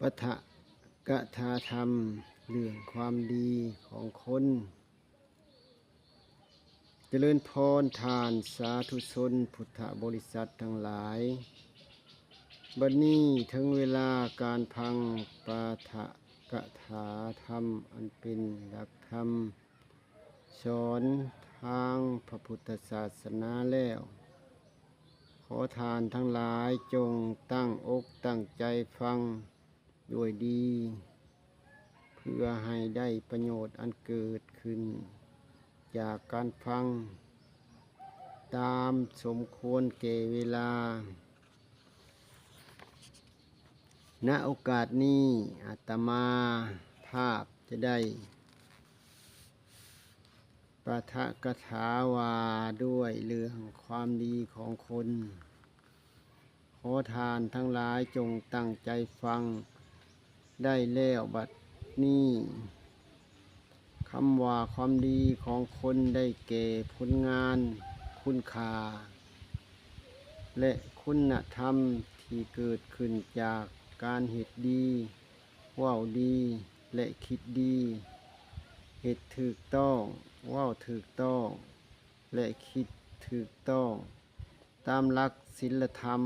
ปะทะกะทาธรรมเรื่องความดีของคนเจริญพรทานสาธุชนพุทธบริษัททั้งหลายบัดนี้ถึงเวลาการพังปาฐกถาธรรมอันเป็นหลักธรรมสอนทางพระพุทธศาสนาแล้วขอทานทั้งหลายจงตั้งอกตั้งใจฟังด้วยดีเพื่อให้ได้ประโยชน์อันเกิดขึ้นจากการฟังตามสมควรแก่เวลาณโอกาสนี้อาตมาภาพจะได้ปาฐกถาวาด้วยเรื่องความดีของคนขอทานทั้งหลายจงตั้งใจฟังได้แล้วบัดนี้คำว่าความดีของคนได้แก่ผลงานคุณค่าและคุณธรรมที่เกิดขึ้นจากการเหตุดีเว้าดีและคิดดีเหตุถูกต้องเว้าถูกต้องและคิดถูกต้องตามหลักศีลธรรม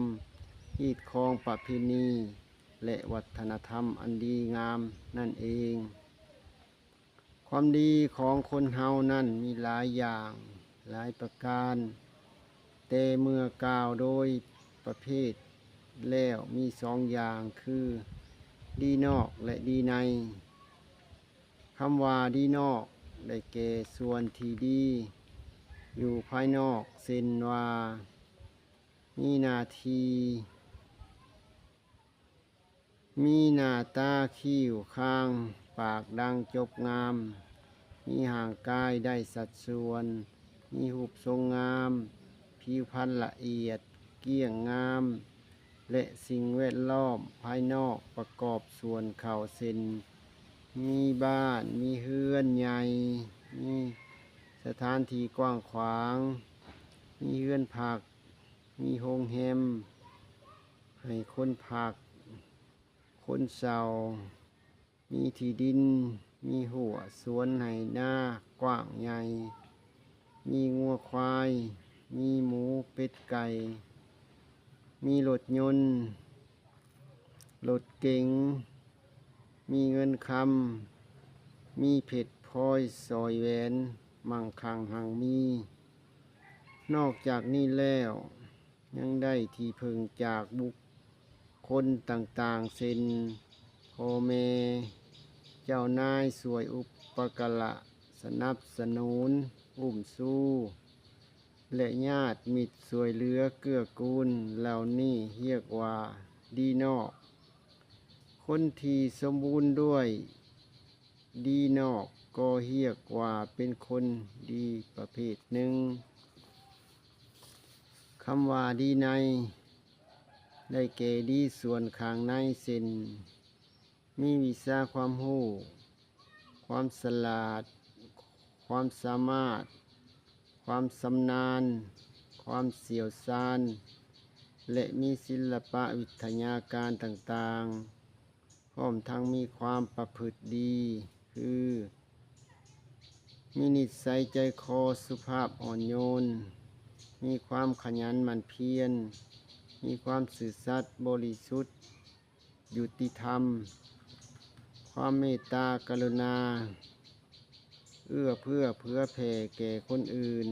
ฮีดคองประเพณีและวัฒนธรรมอันดีงามนั่นเองความดีของคนเฮานั่นมีหลายอย่างหลายประการแต่เมื่อกล่าวโดยประเภทแล้วมีสองอย่างคือดีนอกและดีในคำว่าดีนอกได้แก่ส่วนที่ดีอยู่ภายนอกเช่นว่ามีหน้าที่มีหน้าตาคิ้วข้างปากดังจบงามมีห่างกายได้สัดส่วนมีรูปทรงงามผิวพรรณละเอียดเกลี้ยงงามและสิ่งแวดล้อมภายนอกประกอบส่วนเข่าเส้นมีบ้านมีเฮือนใหญ่มีสถานที่กว้างขวางมีเฮือนผักมีโรงแรมให้คนพักคนเศร้ามีที่ดินมีหัวสวนให้หน้ากว้างใหญ่มีงัวควายมีหมูเป็ดไก่มีรถยนต์รถเก๋งมีเงินคำมีเพชรพลอยสอยแหวนมั่งคั่งหั่งมีนอกจากนี้แล้วยังได้ที่พึ่งจากบุคคลต่างๆเช่นพ่อแม่เจ้านายสวยอุปการะสนับสนุนอุ้มสู้และญาติมิตรสวยเหลือเกื้อกูลเหล่านี้เรียกว่าดีนอกคนที่สมบูรณ์ด้วยดีนอกก็เรียกว่าเป็นคนดีประเภทหนึ่งคำว่าดีในได้แก่ดีส่วนข้างในเส้นมีวิชาความรู้ความฉลาดความสามารถความชำนาญความเชี่ยวชาญและมีศิลปะวิทยาการต่างๆพร้อมทั้งมีความประพฤติดีคือมีนิสัยใจคอสุภาพอ่อนโยนมีความขยันหมั่นเพียรมีความซื่อสัตย์บริสุทธิ์ยุติธรรมความเมตตากรุณาเอื้อเพื่อเผื่อแผ่แก่คนอื่น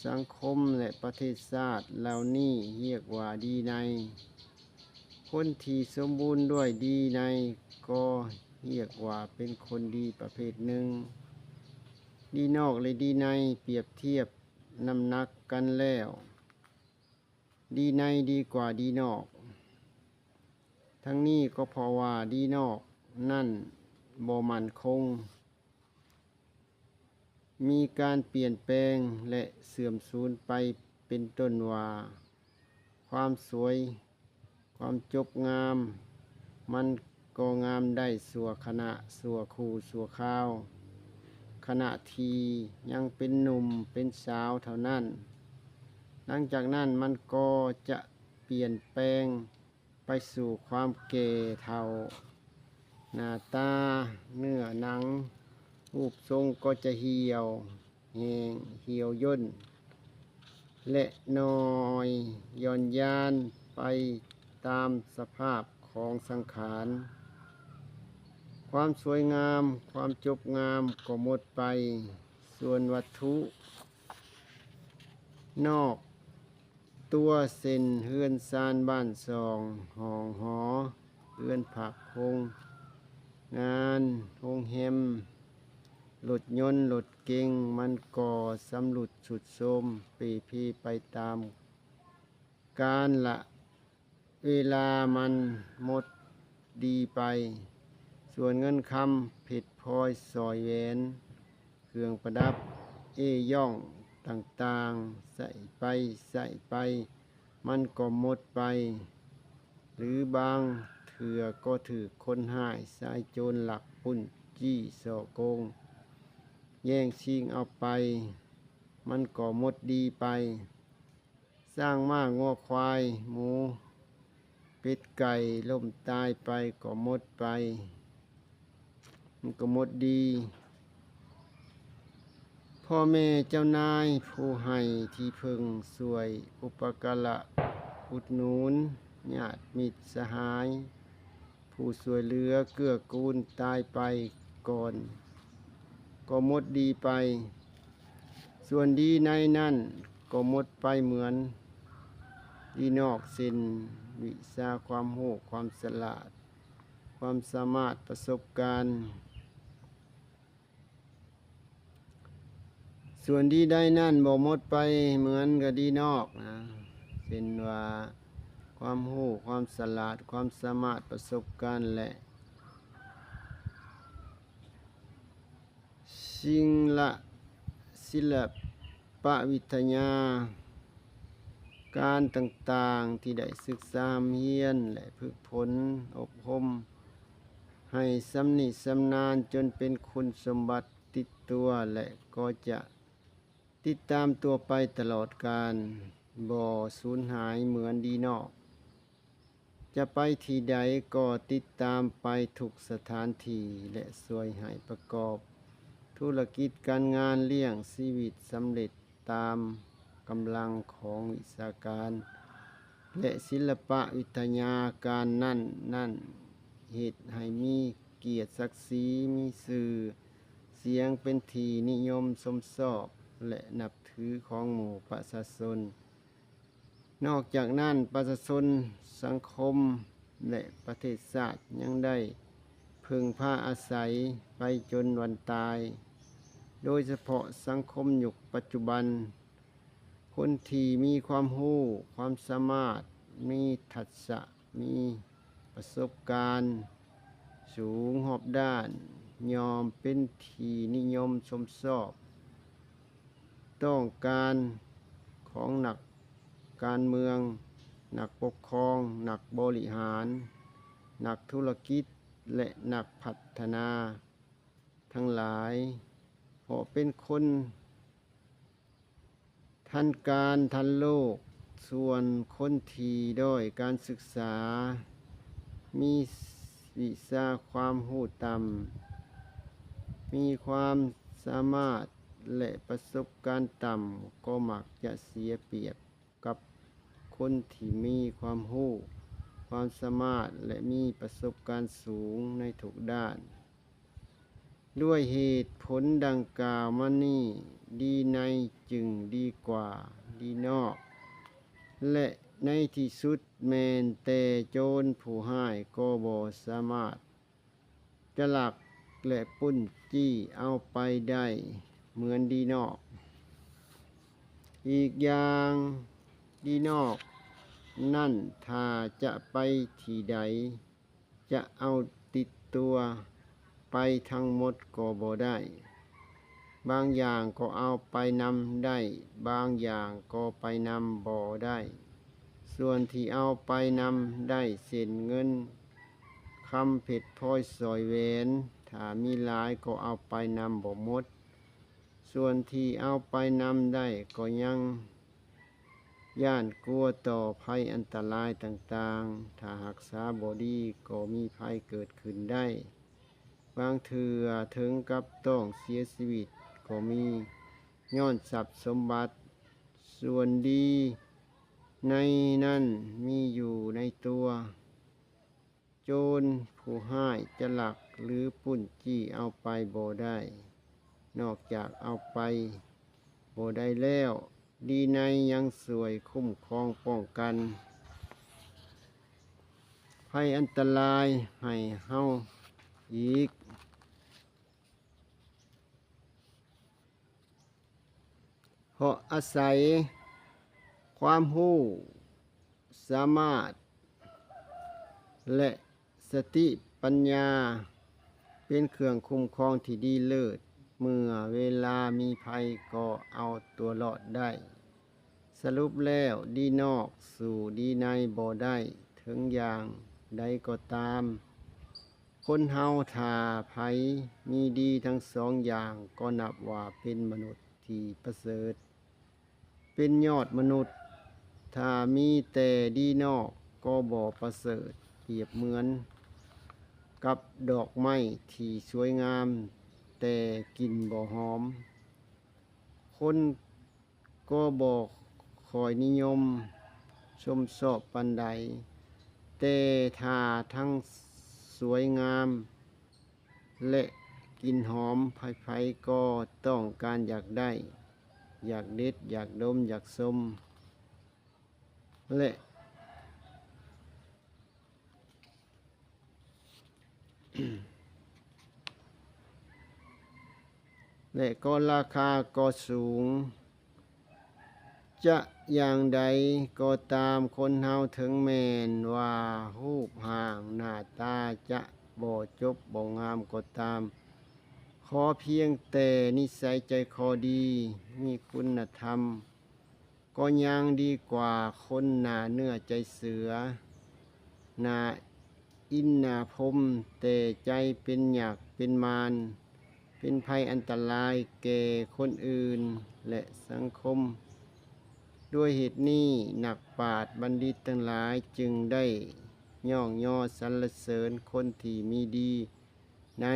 สังคมและประเทศชาติเหล่านี้เรียกว่าดีในคนที่สมบูรณ์ด้วยดีในก็เรียกว่าเป็นคนดีประเภทหนึ่งดีนอกและดีในเปรียบเทียบน้ำหนักกันแล้วดีในดีกว่าดีนอกทั้งนี้ก็เพราะว่าดีนอกนั่นบ่มั่นคงมีการเปลี่ยนแปลงและเสื่อมสูญไปเป็นต้นว่าความสวยความจบงามมันก็งามได้ชั่วขณะชั่วคู่ชั่วคราวขณะที่ยังเป็นหนุ่มเป็นสาวเท่านั้นหลังจากนั้นมันก็จะเปลี่ยนแปลง ไปสู่ความแก่เฒ่าหน้าตาเนื้อหนังรูปทรงก็จะเหี่ยวแห้งเหี่ยวย่นและน้อยย่อนยานไปตามสภาพของสังขารความสวยงามความจบงามก็หมดไปส่วนวัตถุนอกตัวเส้นเฮือนซานบ้านซองห้องหอเฮือนผักพงงานโรงแรมรถยนต์รถเก๋งมันก่อสำรุดสุดโทรมปีพีไปตามกาลละเวลามันหมดดีไปส่วนเงินคำผิดพลอยสอยแหวนเครื่องประดับย่องต่างๆใส่ไปมันก็หมดไปหรือบางเถื่อก็ถือคนหายสายโจรหลักปุ้นจี้สอโกงแย่งชิงเอาไปมันก็หมดดีไปสร้างมากงัวควายหมูเป็ดไก่ล่มตายไปก็หมดไปมันก็หมดดีพ่อแม่เจ้านายผู้ให้ที่พึ่งสวยอุปการะอุดหนุนญาติมิตรสหายผู้สวยเหลือเกื้อกูลตายไปก่อนก็หมดดีไปส่วนดีในนั่นก็หมดไปเหมือนดีนอกสิ้นวิชาความรู้ความฉลาดความสามารถประสบการณ์ส่วนดีได้นั่นบ่หมดไปเหมือนกับดีนอกนะเป็นว่าความรู้ความฉลาดความสามารถประสบการณ์และสิ่งละศิลปวิทยาการต่างๆที่ได้ศึกษาเรียนและฝึกฝนอบรมให้สำนิสำนาญจนเป็นคุณสมบัติติดตัวและก็จะติดตามตัวไปตลอดกาลบ่สูญหายเหมือนดีนอกจะไปที่ใดก็ติดตามไปทุกสถานที่และสวยให้ประกอบธุรกิจการงานเลี้ยงชีวิตสำเร็จตามกำลังของวิชาการและศิลปะวิทยาการนั่นเหตุให้มีเกียรติศักดิ์ศรีมีชื่อเสียงเป็นที่นิยมชมชอบและนับถือของหมู่ประชาชนนอกจากนั้นประชาชนสังคมและประเทศชาติยังได้พึ่งพาอาศัยไปจนวันตายโดยเฉพาะสังคมยุคปัจจุบันคนที่มีความรู้ความสามารถมีทักษะมีประสบการณ์สูงรอบด้านยอมเป็นที่นิยมชมชอบต้องการของนักการเมืองนักปกครองนักบริหารนักธุรกิจและนักพัฒนาทั้งหลายเพราะเป็นคนทันการทันโลกส่วนคนที่ด้อยการศึกษามีวิชาความรู้ต่ำมีความสามารถและประสบการณ์ต่ำก็มักจะเสียเปรียบกับคนที่มีความรู้ความสามารถและมีประสบการณ์สูงในทุกด้านด้วยเหตุผลดังกล่าวมานี้ดีในจึงดีกว่าดีนอกและในที่สุดแม้แต่โจรผู้ร้ายก็บ่สามารถจะลักและปล้นจี้เอาไปได้เหมือนดีนอกอีกอย่างดีนอกนั่นถ้าจะไปที่ใดจะเอาติดตัวไปทั้งหมดก็บ่ได้บางอย่างก็เอาไปนำได้บางอย่างก็ไปนำบ่ได้ส่วนที่เอาไปนำได้เส้นเงินคำเพชรพลอยสอยแหวนถ้ามีหลายก็เอาไปนำบ่หมดส่วนที่เอาไปนำได้ก็ยัง ย่านกลัวต่อภัยอันตรายต่างๆ ถ้ารักษาบ่ดีก็มีภัยเกิดขึ้นได้ บางเทื่อถึงกับต้องเสียชีวิตก็มีย้อนทรัพย์สมบัติส่วนดีในนั้นมีอยู่ในตัว โจรผู้ร้ายจะลักหรือปล้นจี้เอาไปบ่ได้ นอกจากเอาไปบ่ได้แล้ว ดีในยังสวยคุ้มครองป้องกันภัยอันตรายให้เฮาอีก เพราะอาศัยความรู้สามารถ และสติปัญญา เป็นเครื่องคุ้มครองที่ดีเลิศ เมื่อเวลามีภัยก็เอาตัวรอดได้ สรุปแล้วดีนอกสู่ดีในบ่ได้ ถึงอย่างใดก็ตาม คนเฮาถ้าไผมีดีทั้งสองอย่างก็นับว่าเป็นมนุษย์ที่ประเสริฐ เป็นยอดมนุษย์ ถ้ามีแต่ดีนอกก็บ่ประเสริฐ เปรียบเหมือนกับดอกไม้ที่สวยงาม แต่กลิ่นบ่หอม คนก็บ่คอยนิยมชมชอบปานใด แต่ถ้าทั้งสวยงาม และกลิ่นหอมไผๆก็ต้องการอยากได้ อยากเด็ดอยากดมอยากชม และ และก็ราคาก็สูง จะอย่างใดก็ตามคนเฮาถึงแม่นว่ารูปร่างหน้าตาจะบ่จบบ่งามก็ตาม ขอเพียงแต่นิสัยใจคอดีมีคุณธรรม ก็ยังดีกว่าคนหน้าเนื้อใจเสือ หน้าอินหน้าพรหมแต่ใจเป็นหยักษ์เป็นมารเป็นภัยอันตรายแก่คนอื่นและสังคม ด้วยเหตุนี้นักปราชญ์บัณฑิตทั้งหลายจึงได้ย่องย่อสรรเสริญคนที่มีดีใน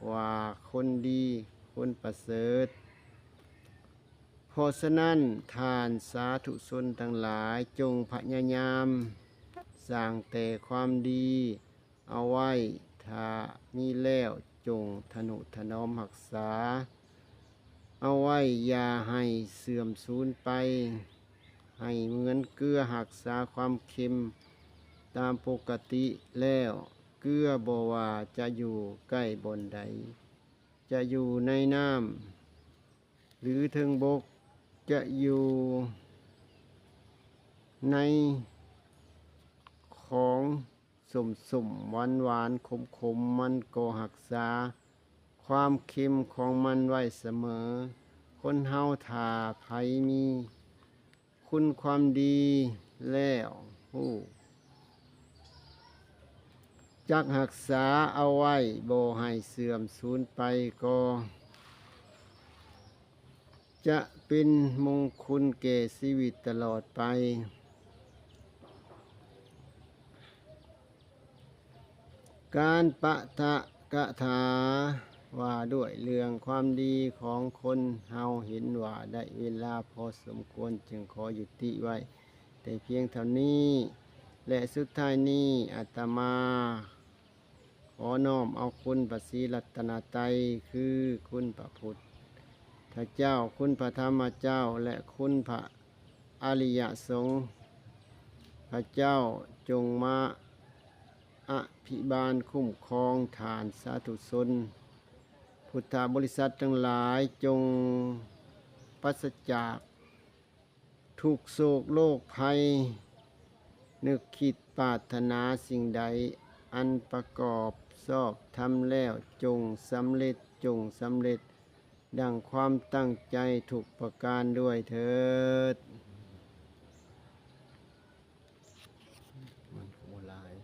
ว่าคนดีคนประเสริฐ เพราะฉะนั้นท่านสาธุชนทั้งหลายจงพยายามสร้างแต่ความดีเอาไว้ ถ้ามีแล้วจงทนุถนอมรักษา เอาไว้อย่าให้เสื่อมสูญไป ให้เหมือนเกลือรักษาความเค็มตามปกติแล้ว เกลือบ่ว่าจะอยู่ใกล้บนใด จะอยู่ในน้ำหรือเทิงบก จะอยู่ในของสมหวานหวานขมมันก็รักษาความเค็มของมันไว้เสมอ คนเฮาถ้าไผมีคุณความดีแล้วฮู้จักรักษาเอาไว้บ่ให้เสื่อมสูญไปก็จะเป็นมงคลแก่ชีวิตตลอดไป การปะทะกะถาว่าด้วยเรื่องความดีของคนเฮาเห็นว่าได้เวลาพอสมควรจึงขอยุติไว้ แต่เพียงเท่านี้ และสุดท้ายนี้อาตมาขอน้อมเอาคุณพระศรีรัตนตรัยคือคุณพระพุทธเจ้าคุณพระธรรมเจ้าและคุณพระอริยสงฆ์พระเจ้าจงมาอภิบาลคุ้มครองฐานสาธุชนพุทธบริษัททั้งหลายจงปราศจากทุกโศกโรคภัย นึกคิดปรารถนาสิ่งใดอันประกอบชอบทำแล้วจงสำเร็จจงสำเร็จ ดังความตั้งใจถูกประการด้วยเถิด